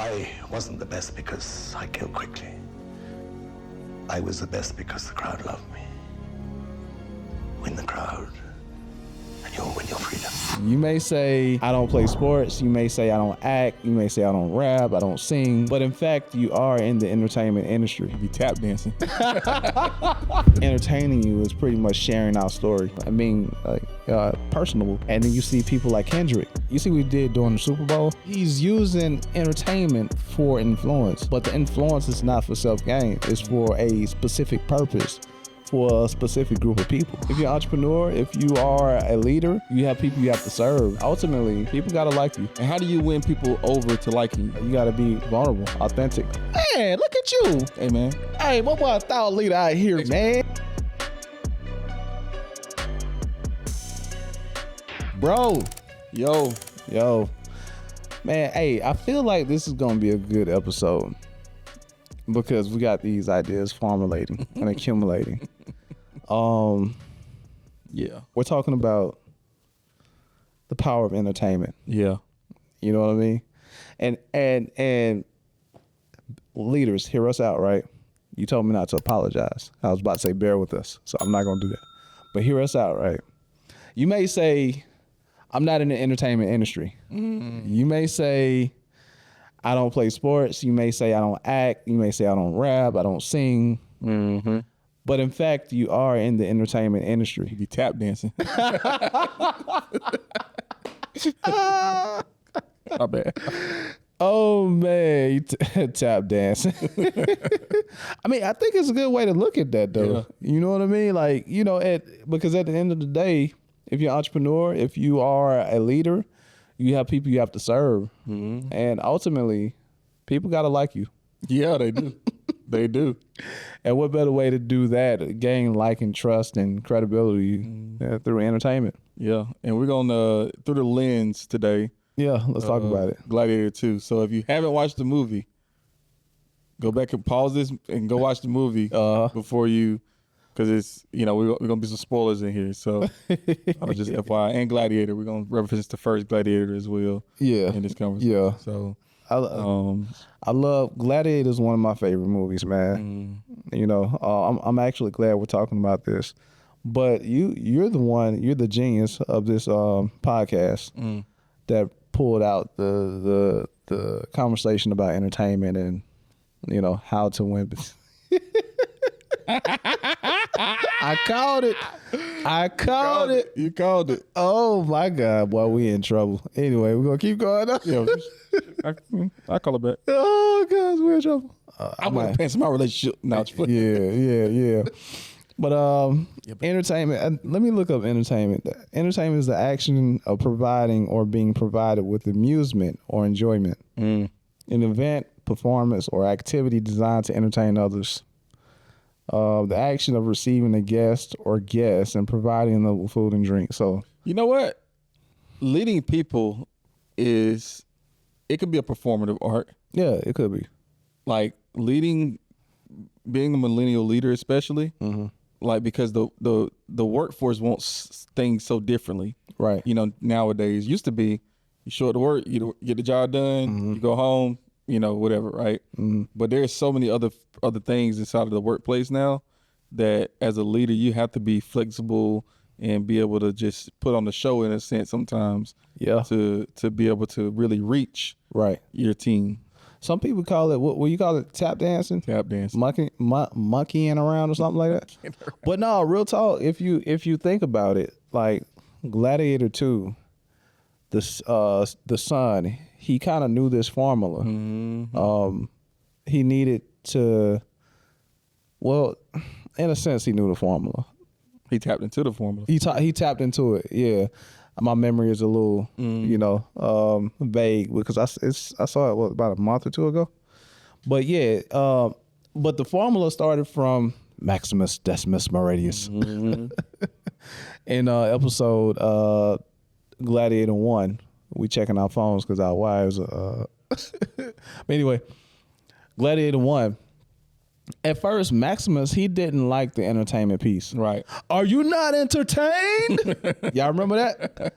I wasn't the best because I killed quickly. I was the best because the crowd loved me. Win the crowd, and you'll win your freedom. You may say, I don't play sports. You may say, I don't act. You may say, I don't rap. I don't sing. But in fact, you are in the entertainment industry. You tap dancing. Entertaining you is pretty much sharing our story. I mean, personable. And then you see people like Kendrick. You see what he did during the Super Bowl? He's using entertainment for influence. But the influence is not for self-gain. It's for a specific purpose, for a specific group of people. If you're an entrepreneur, if you are a leader, you have people you have to serve. Ultimately, people gotta like you. And how do you win people over to liking you? You gotta be vulnerable, authentic. Man, look at you. Hey, man. Hey, what about a thought leader out here, man? Bro. Yo. Man, hey, I feel like this is gonna be a good episode because we got these ideas formulating and accumulating. Yeah. We're talking about the power of entertainment. Yeah. You know what I mean? And leaders, hear us out, right? You told me not to apologize. I was about to say bear with us, so I'm not gonna do that. But hear us out, right? You may say, I'm not in the entertainment industry. You may say, I don't play sports. You may say, I don't act. You may say, I don't rap. I don't sing. Mm-hmm. But in fact, you are in the entertainment industry. You be tap dancing. My bad. Oh, man. You tap dancing. I mean, I think it's a good way to look at that, though. Yeah. You know what I mean? Like, you know, because at the end of the day, if you're an entrepreneur, if you are a leader, you have people you have to serve. Mm-hmm. And ultimately, people got to like you. Yeah, they do. They do. And what better way to do that, gain like and trust and credibility through entertainment? Yeah, and we're going to, through the lens today. Yeah, let's talk about it. Gladiator 2. So if you haven't watched the movie, go back and pause this and go watch the movie before you, because it's, you know, we're going to be some spoilers in here. So I'll just FYI, and Gladiator, we're going to reference the first Gladiator as well. Yeah. In this conversation. Yeah. So I love Gladiator is one of my favorite movies, man. You know, I'm actually glad we're talking about this. But you're the genius of this podcast that pulled out the conversation about entertainment and, you know, how to win. I called it. You called it. Oh my God, boy, we in trouble. Anyway, we're gonna keep going. Yeah, I call it back. Oh God, we're in trouble. I'm gonna pants my relationship. No, yeah. But entertainment. Let me look up entertainment. Entertainment is the action of providing or being provided with amusement or enjoyment. An event, performance, or activity designed to entertain others. The action of receiving a guest or guests and providing them with food and drink. So, you know what? Leading people it could be a performative art. Yeah, it could be. Like being a millennial leader, especially, like because the workforce wants things so differently. Right. You know, nowadays used to be you show up to work, you get the job done, you go home, you know, whatever, right? But there's so many other things inside of the workplace now that as a leader, you have to be flexible and be able to just put on the show in a sense sometimes. Yeah. To be able to really reach your team. Some people call it, what you call it, tap dancing? Tap dancing. Monkeying around or something like that. But no, real talk, if you think about it, like Gladiator 2, the son, he kind of knew this formula. He needed to, well, in a sense, he knew the formula. He tapped into the formula. He tapped into it, yeah. My memory is a little, you know, vague because I saw it about a month or two ago. But yeah, but the formula started from Maximus Decimus Meridius in episode Gladiator 1. We checking our phones because our wives. But anyway, Gladiator 1. At first, Maximus, he didn't like the entertainment piece. Right. Are you not entertained? Y'all remember that?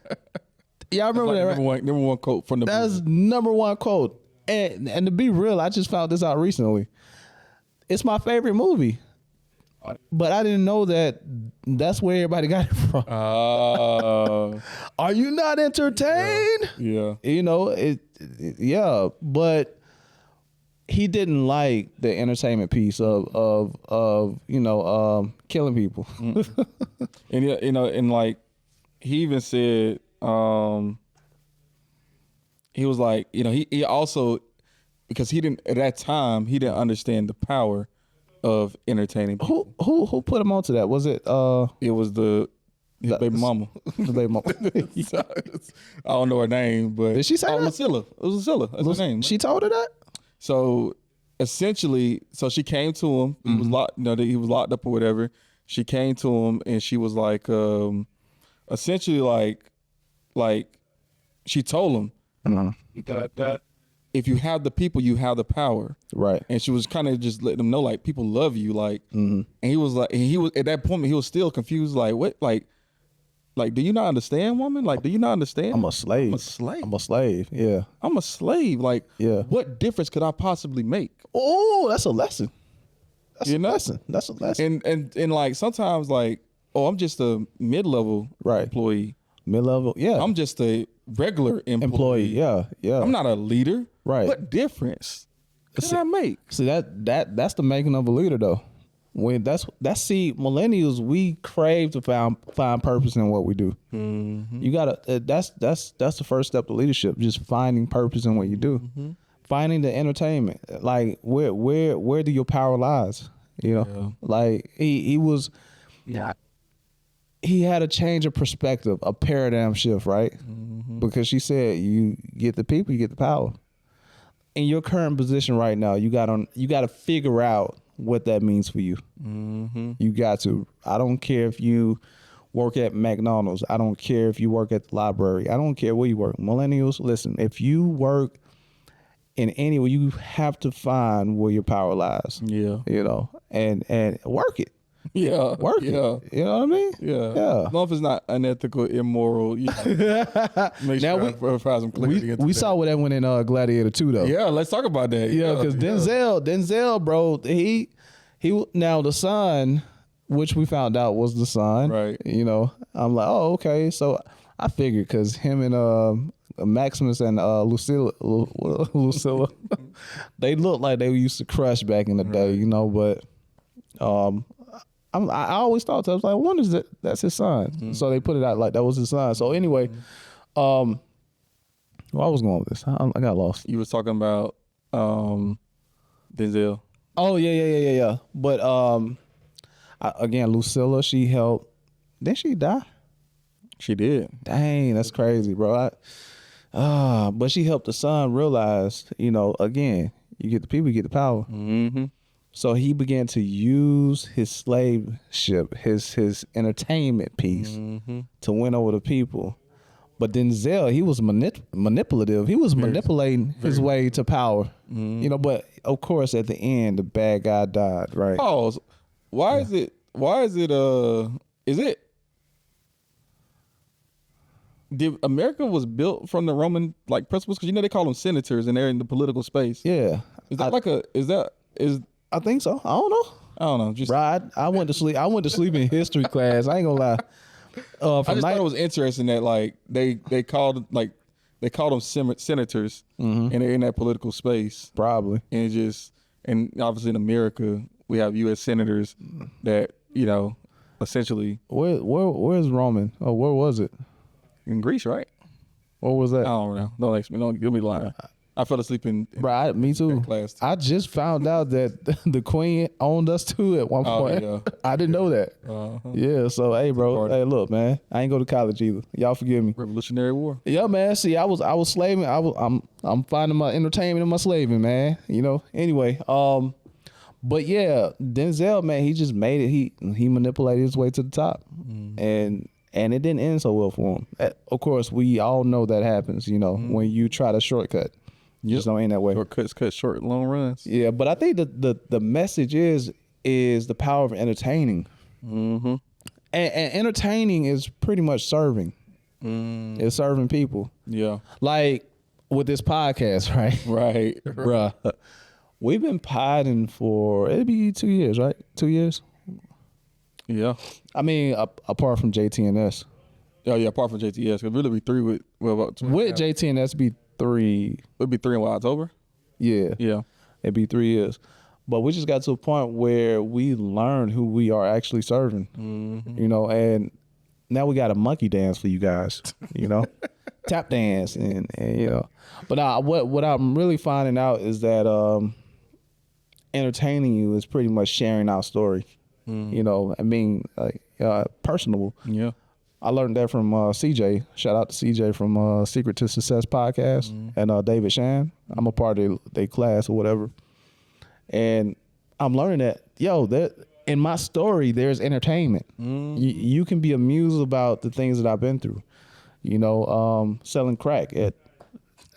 Y'all remember that, right? Number one quote from the That's movie. number one quote. And to be real, I just found this out recently. It's my favorite movie, but I didn't know that's where everybody got it from. Are you not entertained? Yeah. You know, yeah, but he didn't like the entertainment piece of killing people. And you know, and like he even said, he was like, you know, he also, because he didn't at that time, he didn't understand the power of entertaining people. Who put him onto that? Was it It was his baby mama. the baby mama? I don't know her name, but Did she say that? Lucilla. It was Lucilla. That's her name. She told her that? So essentially, so she came to him. He was locked. You know, he was locked up or whatever. She came to him and she was like, essentially like she told him, that if you have the people, you have the power. Right. And she was kind of just letting him know, like, people love you, like. And he was like, and he was at that point, he was still confused, like, what, like, do you not understand, woman? Like, do you not understand? I'm a slave. I'm a slave. I'm a slave. Yeah. I'm a slave. Like, Yeah. what difference could I possibly make? Oh, that's a lesson. That's You a know? lesson. That's a lesson. And like sometimes like, oh, I'm just a mid-level Right. employee. Mid-level. Yeah. I'm just a regular employee. Yeah. Yeah. I'm not a leader. Right. What difference could I make? See that's the making of a leader though. When see millennials, we crave to find purpose in what we do. You gotta that's the first step to leadership, just finding purpose in what you do. Finding the entertainment, like where do your power lies? You know, like he was, he had a change of perspective, a paradigm shift, right? Because she said, you get the people, you get the power. In your current position right now, you got to figure out what that means for you. You got to. I don't care if you work at McDonald's. I don't care if you work at the library. I don't care where you work. Millennials, listen, if you work in any way, you have to find where your power lies. Yeah. You know, and work it. Yeah. Work it. You know what I mean? Yeah. Yeah. As long as it's not unethical, immoral, you know, make Now sure I find some clarity into we that. saw what that went in Gladiator 2 though. Yeah, let's talk about that. Yeah, because Denzel, bro, he now the son, which we found out was the son. Right. You know, I'm like, oh, okay. So I figured because him and Maximus and Lucilla, they looked like they used to crush back in the day, you know. But I always thought, I was like, what is that? That's his son. So they put it out like that was his son. So anyway, where I was going with this, I got lost. You was talking about Denzel. Oh yeah. But again, Lucilla, she helped. Didn't she die? She did. Dang, that's crazy, bro. But she helped the son realize, you know, again, you get the people, you get the power. So he began to use his slave ship, his entertainment piece to win over the people. But Denzel, he was manipulative. He was manipulating his way to power. You know, but of course at the end the bad guy died, right? Pause. Why is it America was built from the Roman like principles? Because you know they call them senators and they're in the political space. Yeah. Is that I think so. I don't know. I don't know. Just Right. I went to sleep. I went to sleep in history class. I ain't gonna lie. I just thought it was interesting that like they called them senators and they're in that political space. Probably. And obviously in America we have U.S. senators that, you know, essentially Where's Roman? Oh, where was it? in Greece, right? What was that? I don't know. Don't ask me. Don't give me the line. I fell asleep in Right, me too. class. I just found out that the Queen owned us too at one point. yeah. I didn't know that. Yeah, so hey, bro. Party. Hey, look, man. I ain't go to college either. Y'all forgive me. Revolutionary War. Yeah, man. See, I was slaving. I'm finding my entertainment in my slaving, man. You know. Anyway, but yeah, Denzel, man, he just made it. He manipulated his way to the top, and it didn't end so well for him. Of course, we all know that happens. You know, when you try to shortcut. Just don't end that way. Shortcuts cut short, long runs. Yeah, but I think the message is the power of entertaining. And entertaining is pretty much serving. It's serving people. Yeah. Like with this podcast, right? Right. Bruh. We've been podding for, it'd be 2 years, right? 2 years? Yeah. I mean, apart from JTNS. Oh yeah, apart from JTS, it'd really be 3 with about With JTNS be 3. It'd be 3 in October. Yeah. Yeah. It'd be 3 years. But we just got to a point where we learned who we are actually serving, you know, and now we got a monkey dance for you guys, you know, tap dance and you know. But what I'm really finding out is that entertaining you is pretty much sharing our story, you know, I mean, personable. Yeah. I learned that from CJ. Shout out to CJ from Secret to Success podcast and David Shan. I'm a part of their class or whatever. And I'm learning that, that in my story, there's entertainment. You can be amused about the things that I've been through. You know, selling crack at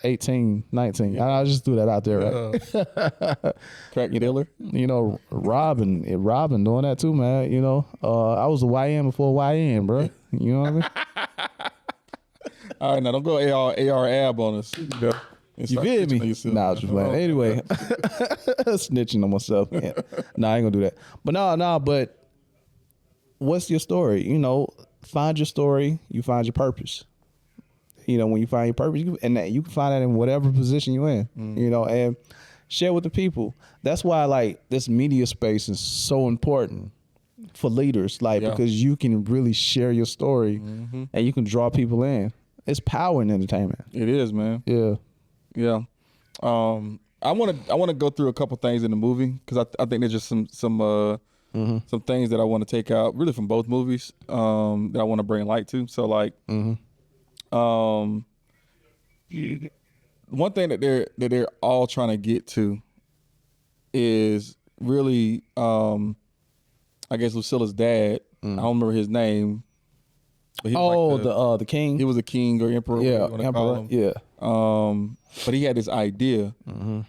18, 19. I just threw that out there, right? Crack dealer. You know, robbing, doing that too, man. You know, I was a YN before YN, bro. You know what I mean? All right, now don't go AR ab on us. You feel me? Nah, just playing. Anyway, snitching on myself. Yeah. Nah, I ain't gonna do that. But but what's your story? You know, find your story, you find your purpose. You know, when you find your purpose, you can find that in whatever position you're in, you know, and share with the people. That's why, like, this media space is so important for leaders, like, because you can really share your story and you can draw people in. It's power in entertainment. It is, man. Yeah. Yeah. I want to go through a couple things in the movie because I think there's just some things that I want to take out really from both movies that I want to bring light to. So like, one thing that they're all trying to get to is really, I guess Lucilla's dad. I don't remember his name. But he was the king. He was a king or emperor. Yeah, emperor. Yeah. But he had this idea,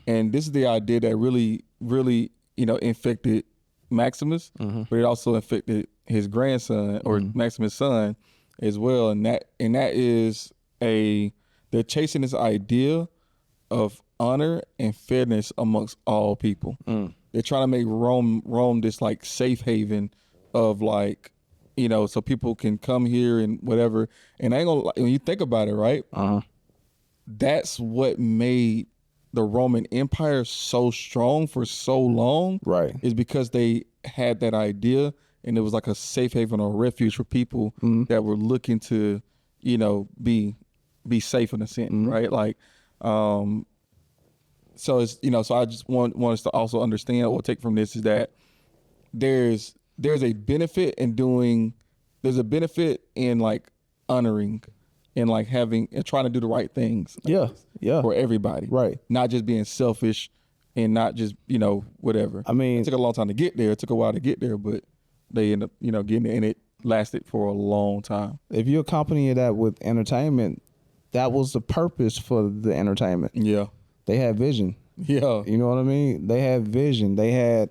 and this is the idea that really, really, infected Maximus, but it also infected his grandson or Maximus' son as well. And that is they're chasing this idea of honor and fairness amongst all people. They're trying to make Rome this like safe haven of like, so people can come here and whatever. And I ain't gonna, when you think about it, right? That's what made the Roman Empire so strong for so long. Right. Is because they had that idea and it was like a safe haven or refuge for people that were looking to, be safe in a sense, right? Like, so it's, so I just want us to also understand or take from this is that there's a benefit in there's a benefit in like honoring and like having and trying to do the right things. For everybody. Right. Not just being selfish and not just, whatever. I mean, it took a long time to get there. It took a while to get there, but they end up, getting there and it lasted for a long time. If you accompany that with entertainment, that was the purpose for the entertainment. Yeah. They had vision. Yeah. You know what I mean? They had vision. They had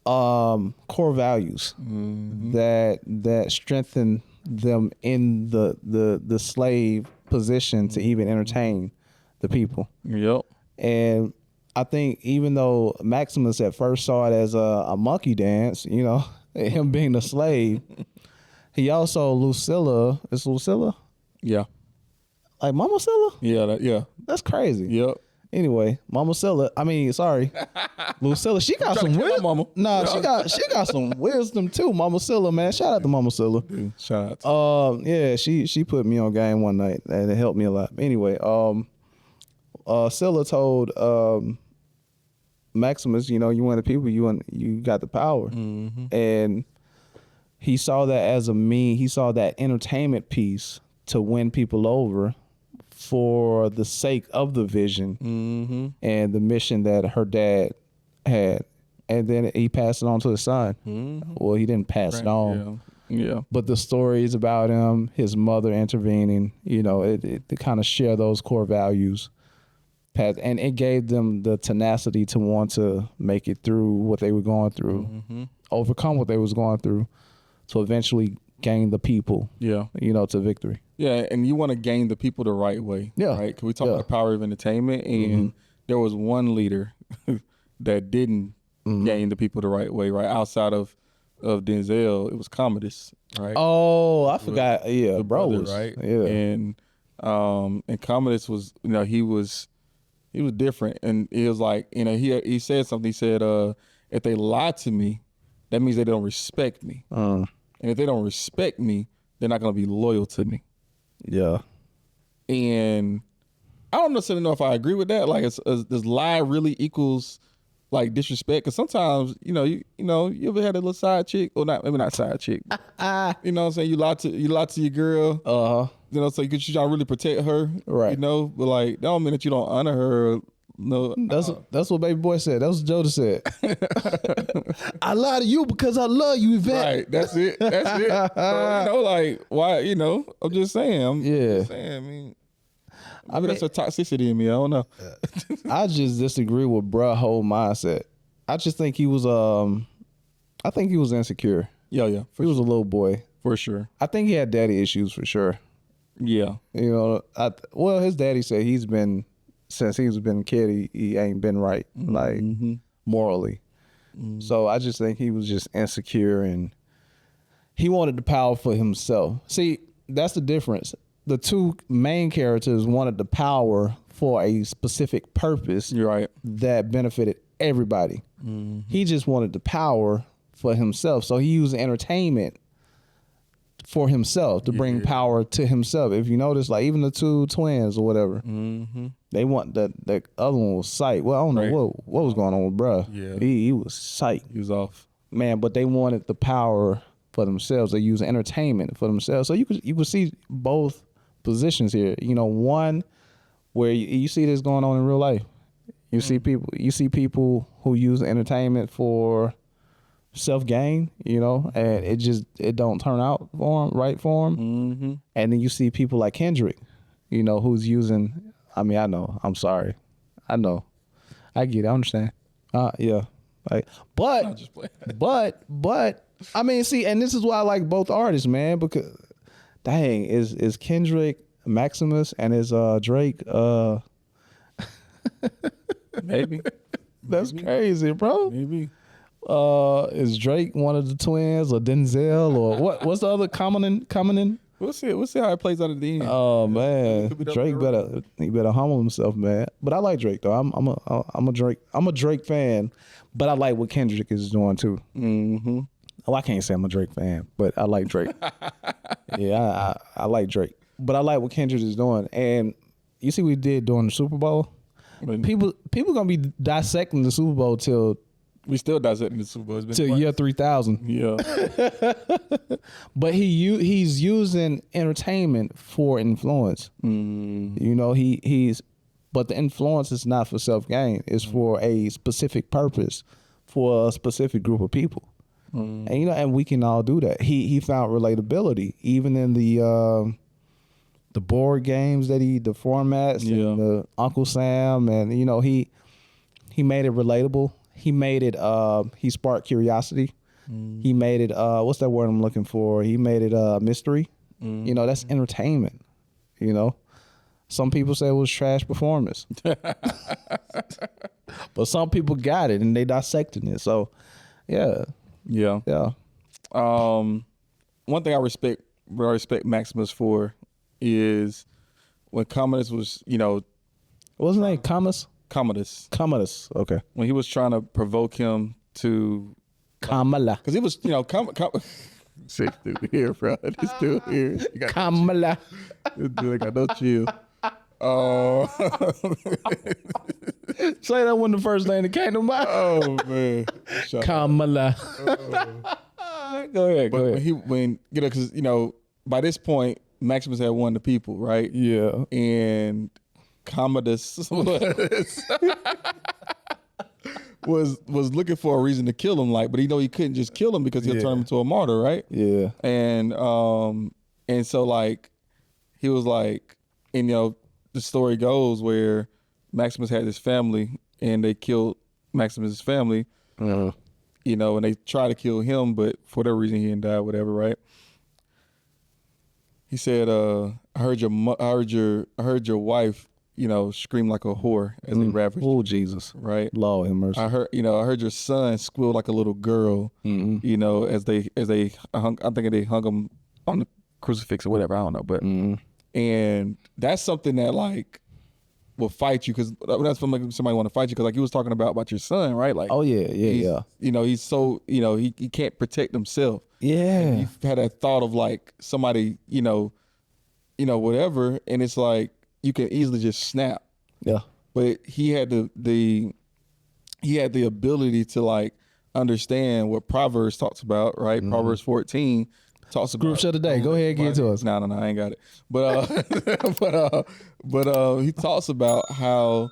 core values that strengthen them in the slave position to even entertain the people. Yep. And I think even though Maximus at first saw it as a monkey dance, him being a slave, he also Lucilla. Is Lucilla? Yeah. Like Mama Silla? Yeah. That's crazy. Yep. Anyway, Lucilla, she got some wisdom. Nah, she got some wisdom too. Mama Silla, man. Shout out to Mama Silla. Shout out. Yeah, she put me on game one night and it helped me a lot. Anyway, Silla told Maximus, you want the people, you got the power. And he saw that as he saw that entertainment piece to win people over for the sake of the vision and the mission that her dad had. And then he passed it on to his son. Well, he didn't pass it on. Yeah. But the story is about him, his mother intervening, it kind of share those core values. And it gave them the tenacity to want to make it through what they were going through, overcome what they was going through, to eventually gain the people, Yeah. to victory. Yeah, and you want to gain the people the right way. Yeah. Right? Because we talk about the power of entertainment, and there was one leader that didn't gain the people the right way, right? Outside of Denzel, it was Commodus, right? Oh, I forgot. Yeah, The bro brother, was right? Yeah. And Commodus was, he was different, and it was like, he said something. He said, if they lie to me, that means they don't respect me. And if they don't respect me, they're not going to be loyal to me. Yeah. And I don't necessarily know if I agree with that. Like, does lie really equals like disrespect? Because sometimes, you ever had a little side chick, or not, maybe not side chick. You know what I'm saying? You lie to your girl. So you try to really protect her. Right. But like, that don't mean that you don't honor her. No, That's what Baby Boy said. That was what Jada said. I lie to you because I love you, Yvette. Right. That's it. So, like, why? I'm just saying. I mean, that's a toxicity in me. I don't know. I just disagree with bruh whole mindset. I just think he was I think he was insecure. Yeah. He was a little boy. For sure. I think he had daddy issues for sure. Yeah. His daddy said since he's been a kid, he ain't been right, like morally. So I just think he was just insecure, and he wanted the power for himself. See, that's the difference. The two main characters wanted the power for a specific purpose. You're right. That benefited everybody. He just wanted the power for himself. So he used entertainment for himself to bring power to himself. If you notice, like even the two twins or whatever, they want the other one was psyched. Well, I don't know what was going on with bruh. Yeah. He was psyched. He was off. Man, but they wanted the power for themselves. They use entertainment for themselves. So you could see both positions here. One where you see this going on in real life. You see people who use entertainment for self-gain, and it don't turn out right for them. And then you see people like Kendrick, who's using, I know, I'm sorry. I know. I get it. I understand. Yeah. But see, and this is why I like both artists, man, because dang, is Kendrick Maximus and is Drake Maybe. That's crazy, bro. Maybe. Is Drake one of the twins or Denzel or what's the other common in? We'll see how it plays out at the end. Oh man, Drake better humble himself, man. But I like Drake though. I'm a Drake fan, but I like what Kendrick is doing too. Oh, I can't say I'm a Drake fan, but I like Drake. Yeah, I like Drake, but I like what Kendrick is doing. And you see what he did during the Super Bowl. People gonna be dissecting the Super Bowl till. We still dissecting the Super Bowl. Till year 3000. Yeah. But he's using entertainment for influence. But the influence is not for self-gain. It's for a specific purpose, for a specific group of people. And we can all do that. He found relatability even in the board games the formats, and the Uncle Sam, and he made it relatable. He made it, he sparked curiosity. He made it, what's that word I'm looking for? He made it mystery. That's entertainment, Some people say it was trash performance. But some people got it and they dissected it. So, yeah. Yeah. Yeah. One thing I respect Maximus for is when Commodus was, what was his name? Commodus. Okay. When he was trying to provoke him to Kamala. Because he was, sick dude here, bro. This dude here. Kamala. This dude got no chill. Say that wasn't the first name that came to mind. Oh man. Kamala. Go ahead. Because by this point Maximus had won the people, right? Yeah. And Commodus was looking for a reason to kill him, but he couldn't just kill him because he'll turn him into a martyr, right? Yeah. And so he was like, and the story goes where Maximus had his family and they killed Maximus's family, and they tried to kill him, but for whatever reason he didn't die, whatever, right? He said, I heard your wife, scream like a whore as they ravaged. Oh, Jesus. Right. Lord have mercy. I heard your son squeal like a little girl, as they hung, I think they hung him on the crucifix or whatever. I don't know. But, and that's something that like will fight you, because that's when like, somebody want to fight you, because like you was talking about your son, right? Like, oh yeah. He's so, he can't protect himself. Yeah. And you've had that thought of like somebody, whatever, and it's like you can easily just snap. Yeah. But he had the ability to like understand what Proverbs talks about, right? Proverbs 14 talks about Group shot today. Go ahead, get into us. No, I ain't got it. But he talks about how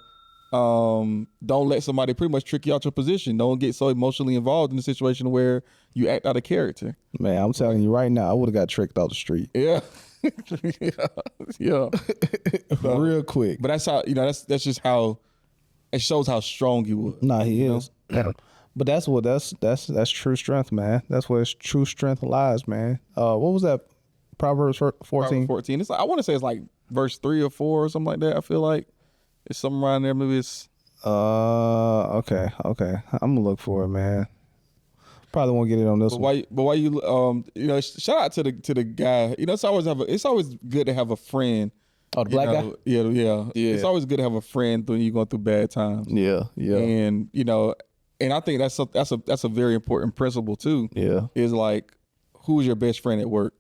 don't let somebody pretty much trick you out your position. Don't get so emotionally involved in a situation where you act out of character. Man, I'm telling you right now, I would have got tricked off the street. Yeah. Yeah. Real quick. But that's how, that's just how it shows how strong you was. Nah, he is. But that's true strength, man. That's where his true strength lies, man. What was that? Proverbs 14? Proverbs 14. It's like, I want to say it's like verse 3 or 4 or something like that. I feel like it's something around there. Maybe it's okay. I'm gonna look for it, man. Probably won't get it on this one. Why you shout out to the guy. It's always good to have a friend. Oh, the black guy? Yeah. It's always good to have a friend when you're going through bad times. Yeah. And and I think that's a very important principle too. Yeah. Is like, who's your best friend at work?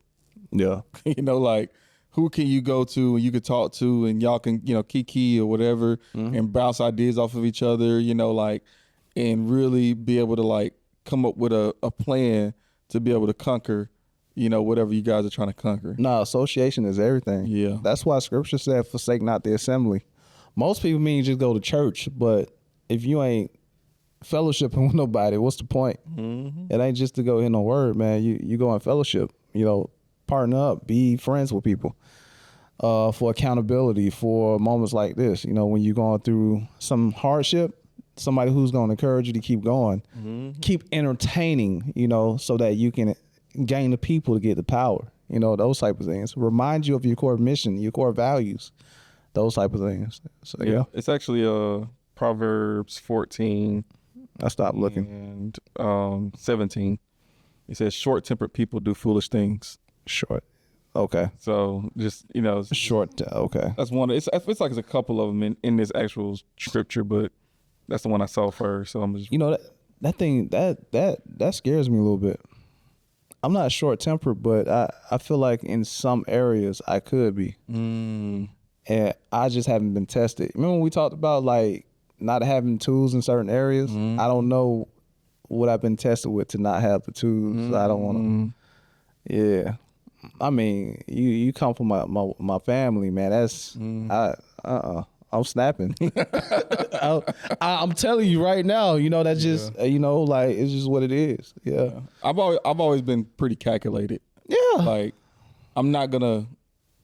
Yeah. Like, who can you go to and you can talk to and y'all can, kiki or whatever, and bounce ideas off of each other, like, and really be able to like come up with a plan to be able to conquer, whatever you guys are trying to conquer. No, association is everything. Yeah. That's why scripture said, forsake not the assembly. Most people mean just go to church, but if you ain't fellowshipping with nobody, what's the point? It ain't just to go hear no word, man. You go in fellowship, partner up, be friends with people, for accountability, for moments like this. When you're going through some hardship, somebody who's going to encourage you to keep going, keep entertaining, so that you can gain the people to get the power, those type of things. Remind you of your core mission, your core values, those type of things. So yeah. It's actually Proverbs 14. I stopped looking. And 17. It says short-tempered people do foolish things. Short. Okay. So just, short. Okay. That's one. It's like there's a couple of them in this actual scripture, but that's the one I saw first. So I'm just, that thing that scares me a little bit. I'm not short tempered, but I feel like in some areas I could be, and I just haven't been tested. Remember when we talked about like not having tools in certain areas? I don't know what I've been tested with to not have the tools. I don't want to. Yeah. I mean, you come from my family, man. That's I'm snapping. I'm telling you right now. That's just like it's just what it is. Yeah. I've always been pretty calculated. Yeah. Like, I'm not gonna,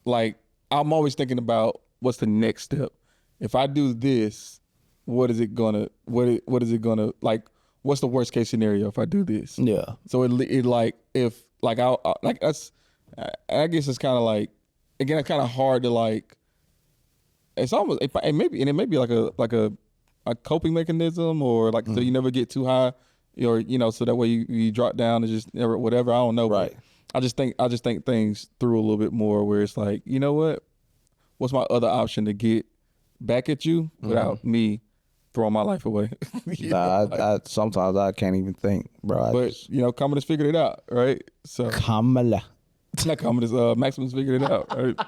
like, I'm always thinking about what's the next step. If I do this, what is it gonna like? What's the worst case scenario if I do this? Yeah. So it like, if like I like that's, I guess it's kind of like, again, it's kind of hard to like. It's almost it may be like a coping mechanism, or like so you never get too high, or so that way you drop down and just never whatever. I don't know. Right. But I just think things through a little bit more, where it's like, what's my other option to get back at you without me throwing my life away? I sometimes I can't even think, bro. But Commodus figured it out, right? So Kamala. not Commodus, Maximus figured it out, right?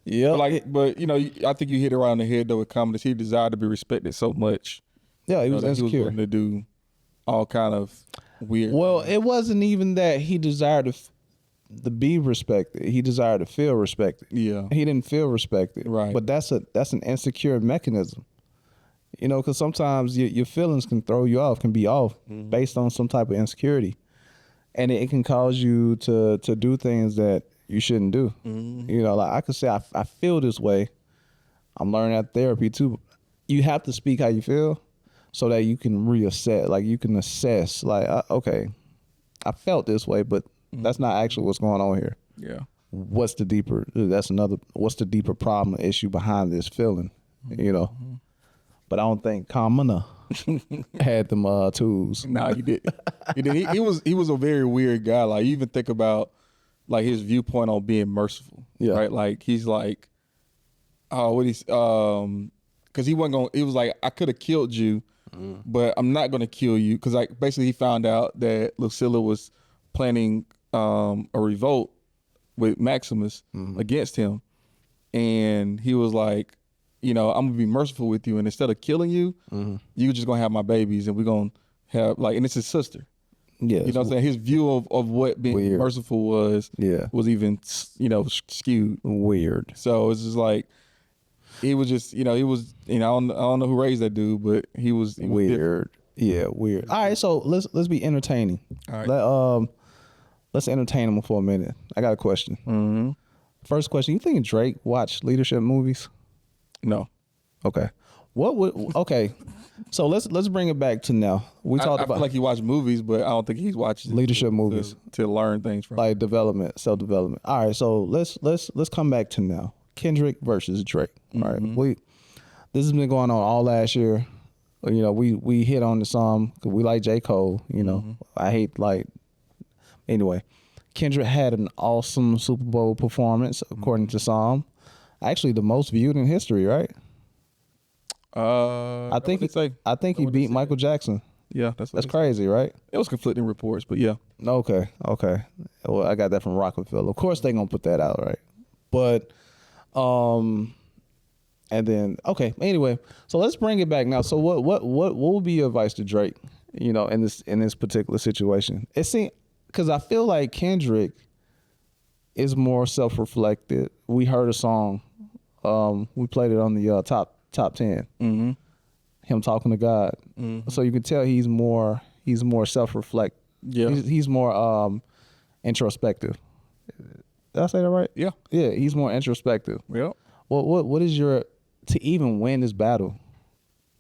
Yeah. I think you hit it right on the head though with Commodus. He desired to be respected so much. Yeah, he was that insecure. He was willing to do all kind of weird. Well, it wasn't even that he desired to be respected. He desired to feel respected. Yeah. He didn't feel respected. Right. But that's an insecure mechanism. Because sometimes your feelings can throw you off, can be off based on some type of insecurity. And it can cause you to do things that you shouldn't do. Like I could say, I feel this way. I'm learning that therapy too. You have to speak how you feel so that you can reassess, like you can assess, like, okay, I felt this way, but That's not actually what's going on here. Yeah. What's the deeper problem, issue behind this feeling, you know? But I don't think Kamana had them tools. Nah, he did. He did. He was a very weird guy. Like, you even think about like his viewpoint on being merciful. Yeah. Right. Like, he's like, because he wasn't going. It was like, I could have killed you, but I'm not going to kill you, because like basically he found out that Lucilla was planning a revolt with Maximus against him, and he was like, you know, I'm gonna be merciful with you, and instead of killing you, you just gonna have my babies, and we're gonna have like, and it's his sister. Yeah, You know what I'm saying? His view of what being weird. merciful was even, you know, skewed. Weird. So it's just like, he was just, you know, I don't know who raised that dude, but he was weird. Yeah, weird. All right, so let's be entertaining. All right. Let's entertain him for a minute. I got a question. First question: you think Drake watched leadership movies? No. Okay. Okay. So let's bring it back to now. We talked I about feel like he watched movies, but I don't think he's watched leadership movies to learn things from. Like development, self-development. All right, so let's come back to now. Kendrick versus Drake. All right. This has been going on all last year. You know, we hit on the song because we like J. Cole, you know. I hate anyway. Kendrick had an awesome Super Bowl performance, according to some. Actually the most viewed in history, right? I think he beat Michael Jackson. Yeah, that's crazy, right? It was conflicting reports, but yeah. Okay. Well, I got that from Rockefeller. Of course, they gonna put that out, right? But, and then Anyway, so let's bring it back now. So what would be your advice to Drake? You know, in this particular situation, it seems, because I feel like Kendrick is more self-reflected. We heard a song, we played it on the top 10. Him talking to God. So you can tell he's more self-reflect. Yeah. He's more introspective. Did I say that right? Yeah. Yeah, he's more introspective. Yeah. What is your, to even win this battle?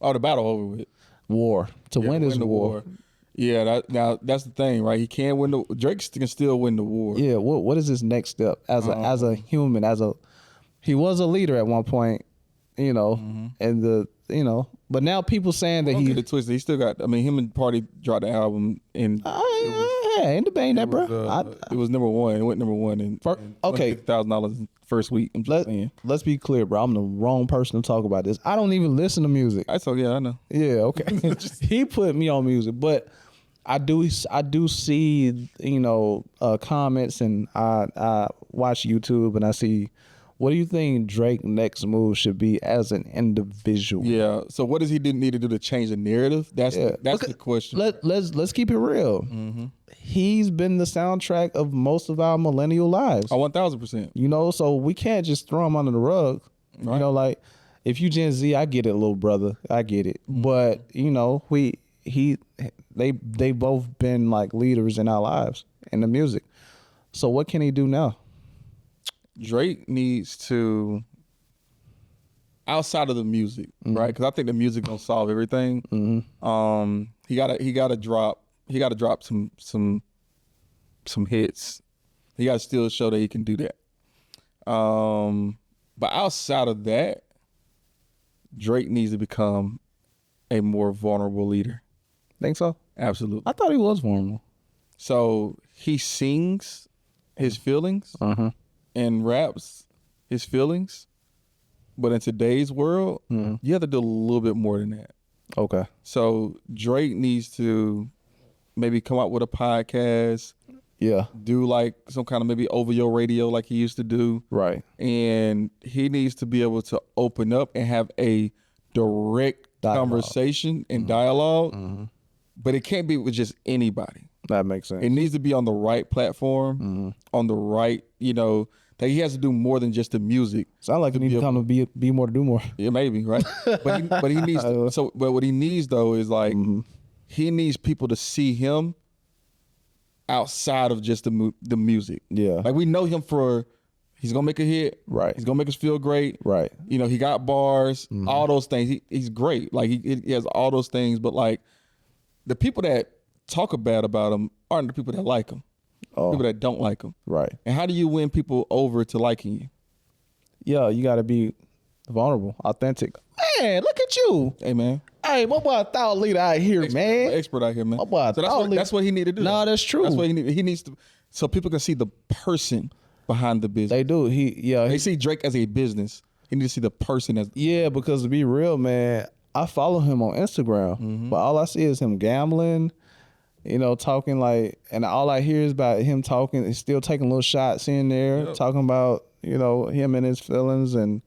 Oh, the battle over with. War. To win this war. Yeah, now that's the thing, right? He can't win Drake can still win the war. Yeah, what is his next step as a human, he was a leader at one point, you know, and but now people saying that he twisted. He still got, him and Party dropped the album and ain't debating that, bro. It was number one. It went number one and $1,000 first week. I'm just saying. Let's be clear, bro. I'm the wrong person to talk about this. I don't even listen to music. I know. Yeah, okay. He put me on music, but I do see, comments, and I watch YouTube and I see, what do you think Drake's next move should be as an individual? Yeah. So what does he need to do to change the narrative? That's the question. Let's keep it real. He's been the soundtrack of most of our millennial lives. Oh, 1,000%. You know, so we can't just throw him under the rug. Right. You know, like, if you Gen Z, I get it, little brother. I get it. But, they both been like leaders in our lives in the music. So what can he do now? Drake needs to, outside of the music, right? Because I think the music gonna solve everything. He gotta drop some hits. He gotta still show that he can do that. But outside of that, Drake needs to become a more vulnerable leader. Think so? Absolutely. I thought he was vulnerable. So he sings his feelings and raps his feelings, but in today's world, you have to do a little bit more than that. Okay. So Drake needs to maybe come out with a podcast. Yeah. Do like some kind of maybe over your radio like he used to do. Right. And he needs to be able to open up and have a direct conversation and dialogue, but it can't be with just anybody. That makes sense. It needs to be on the right platform, on the right, that he has to do more than just the music. Sound like he needs to come to be more to do more. Yeah, maybe, right? but he needs to, but what he needs though is like he needs people to see him outside of just the music. Yeah. Like, we know him for, he's gonna make a hit. Right. He's gonna make us feel great. Right. He got bars, all those things. He's great. Like, he has all those things, but like, the people that talk bad about him aren't the people that like him. people that don't like him. Right. And how do you win people over to liking you? Yeah, you got to be vulnerable, authentic. Man, look at you. Hey, man. Hey, my boy, a thought leader out here, man. Expert out here, man. My boy, So that's what he need to do. No, that's true. That's what he needs to, so people can see the person behind the business. They do. They see Drake as a business. He needs to see the person as. Yeah, because to be real, man, I follow him on Instagram, but all I see is him gambling, talking like, and all I hear is about him talking, and still taking little shots in there, talking about, him and his feelings, and,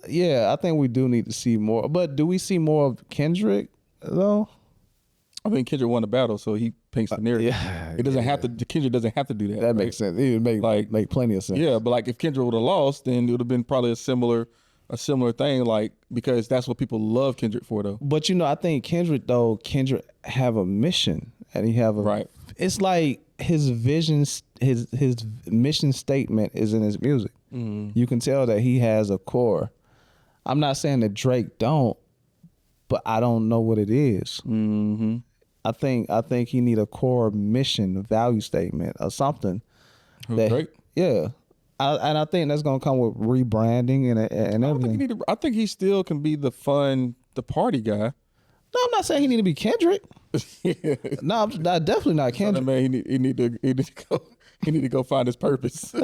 yeah, I think we do need to see more. But do we see more of Kendrick, though? I mean, Kendrick won the battle, so he paints the narrative. Yeah, it doesn't have to. Kendrick doesn't have to do that. That makes sense. It would make plenty of sense. Yeah, but like if Kendrick would have lost, then it would have been probably a similar thing. Like because that's what people love Kendrick for, though. But I think Kendrick have a mission, and he have a right. It's like his vision, his mission statement is in his music. You can tell that he has a core. I'm not saying that Drake don't, but I don't know what it is. Mm-hmm. I think he need a core mission, value statement, or something. Drake? Yeah. And I think that's gonna come with rebranding and everything. I think he still can be the party guy. No, I'm not saying he need to be Kendrick. No, I'm definitely not Kendrick. Man, he need to go find his purpose.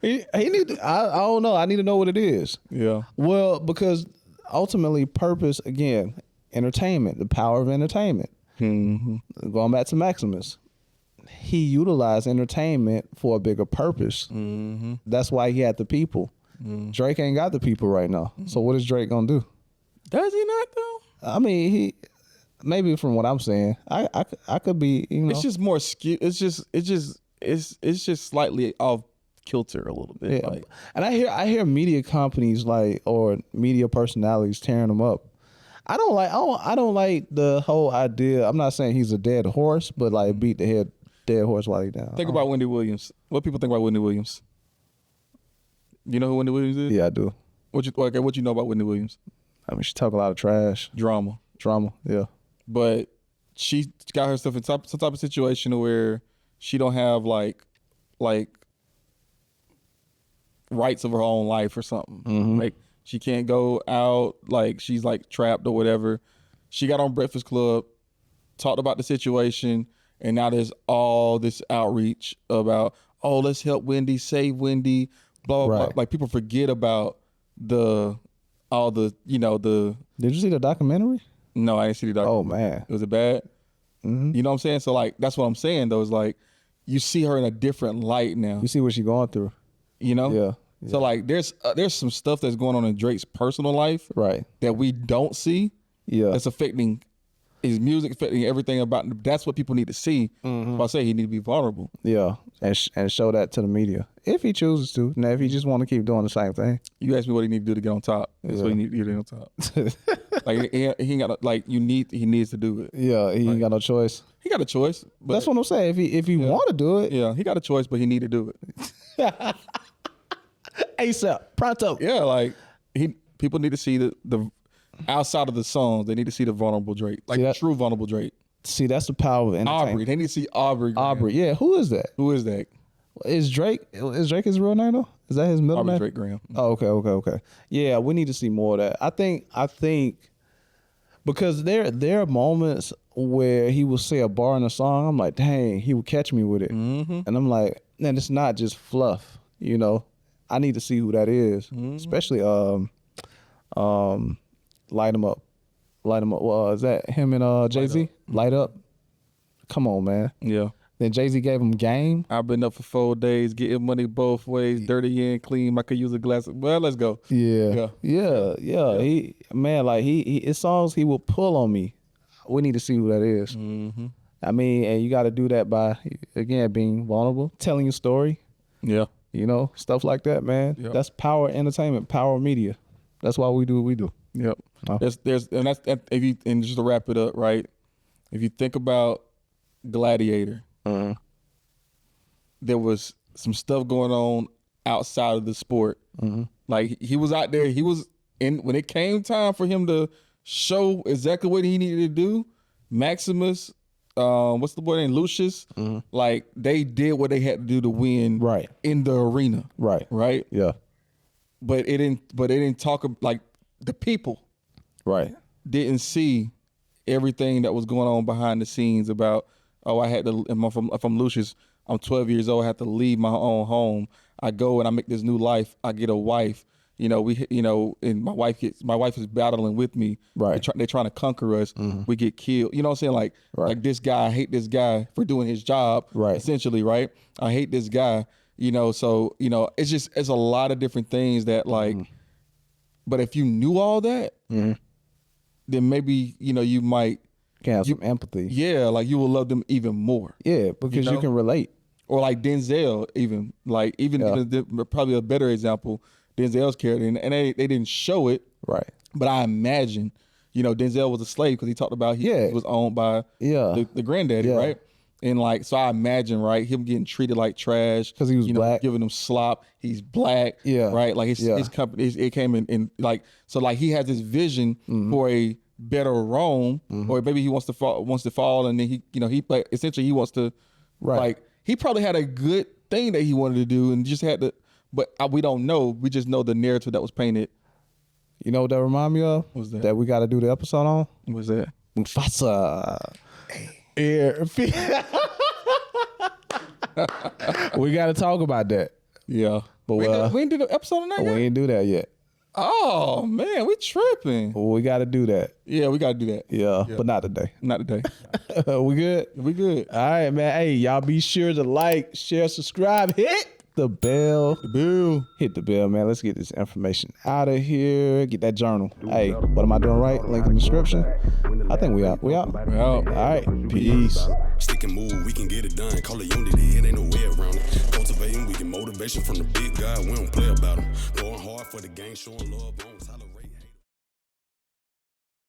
he need to, I don't know. I need to know what it is. Yeah. Well, because ultimately purpose, again, entertainment, the power of entertainment. Mm-hmm. Going back to Maximus, he utilized entertainment for a bigger purpose. Mm-hmm. That's why he had the people. Drake ain't got the people right now. So what is Drake gonna do? Does he not though? I mean, he maybe from what I'm saying, I could be. It's just more skewed. It's just slightly off kilter a little bit. Yeah. Like. And I hear media companies or media personalities tearing them up. I don't like the whole idea. I'm not saying he's a dead horse, but like beat the dead horse while he's down. Think about Wendy Williams. What people think about Wendy Williams? You know who Wendy Williams is? Yeah, I do. What you know about Wendy Williams? I mean, she talk a lot of trash. Drama, yeah. But she got herself in some type of situation where she don't have like rights of her own life or something. Mm-hmm. Like she can't go out, like she's like trapped or whatever. She got on Breakfast Club, talked about the situation, and now there's all this outreach about, oh, let's help Wendy, save Wendy, blah, blah, blah. Like people forget about Did you see the documentary? No, I didn't see the documentary. Oh man. Was it bad? Mm-hmm. You know what I'm saying? So like, that's what I'm saying though, is like, you see her in a different light now. You see what she's going through. You know? Yeah. So like there's some stuff that's going on in Drake's personal life, right, that we don't see. Yeah, that's affecting his music, affecting everything about him. That's what people need to see. I say he need to be vulnerable. Yeah, and show that to the media if he chooses to. Now, if he just want to keep doing the same thing, you ask me what he need to do to get on top. That's what he need to get on top. Like he ain't got he needs to do it. Yeah, he ain't got no choice. He got a choice. But that's what I'm saying. If he want to do it, yeah, he got a choice, but he need to do it. ASAP, pronto. Yeah, like people need to see the outside of the songs. They need to see the vulnerable Drake, like the true vulnerable Drake. See, that's the power of entertainment. Aubrey, they need to see Aubrey. Aubrey, yeah. Who is that? Is Drake his real name though? Is that his middle name? Drake Graham. Oh, okay. Yeah, we need to see more of that. I think because there are moments where he will say a bar in a song. I'm like, dang, he would catch me with it, and I'm like, man, it's not just fluff, you know. I need to see who that is, especially Light 'Em Up. Well, is that him and Jay-Z? Light Up. Come on, man. Yeah. Then Jay-Z gave him Game. I've been up for 4 days, getting money both ways, dirty and clean. I could use a glass. Well, let's go. Yeah. He his songs he will pull on me. We need to see who that is. I mean, and you got to do that by again being vulnerable, telling your story. Yeah. You know, stuff like that, man. Yep. That's power entertainment, power media. That's why we do what we do. Yep. And just to wrap it up, right? If you think about Gladiator, there was some stuff going on outside of the sport. Like he was out there, when it came time for him to show exactly what he needed to do, Maximus, what's the boy named Lucius? Like they did what they had to do to win Right. in the arena. Right. Yeah. But it didn't talk like the people Right. didn't see everything that was going on behind the scenes about, I had to, if I'm Lucius, I'm 12 years old, I have to leave my own home. I go and I make this new life. I get a wife, and my wife is battling with me. Right. They're trying to conquer us. We get killed. You know what I'm saying? Like, like this guy, I hate this guy for doing his job. Right. Essentially, right? I hate this guy, so, it's a lot of different things that like, but if you knew all that, then maybe, you might. Can have some empathy. Yeah, like you will love them even more. Yeah, because you can relate. Or like Denzel, even probably a better example, Denzel's character, and they didn't show it. Right. But I imagine, Denzel was a slave because he talked about he was owned by the granddaddy, right? And like, so I imagine, right, him getting treated like trash because he was black, giving him slop. He's black, right? Like his company, it came in like, so like he has this vision for a better Rome, or maybe he wants to fall, and then he essentially he wants to, like, he probably had a good thing that he wanted to do and just had to, but we don't know. We just know the narrative that was painted. You know what that remind me of? What's that? That we got to do the episode on? What's that? Mufasa. Yeah. We got to talk about that. Yeah. But we didn't do the episode on that yet? We ain't do that yet. Oh, man, we tripping. We got to do that. Yeah, we got to do that. Yeah, but not today. Not today. We good? We good. All right, man. Hey, y'all be sure to like, share, subscribe, hit the bell. Hit the bell, man. Let's get this information out of here. Get that journal. Hey, what am I doing right? Link in the description. I think we out. We out. All right. Peace. Stick and move, we can get it done. Call it unity, it ain't no way around it. Cultivating, we get motivation from the big guy. We don't play about him. Going hard for the game, showing love.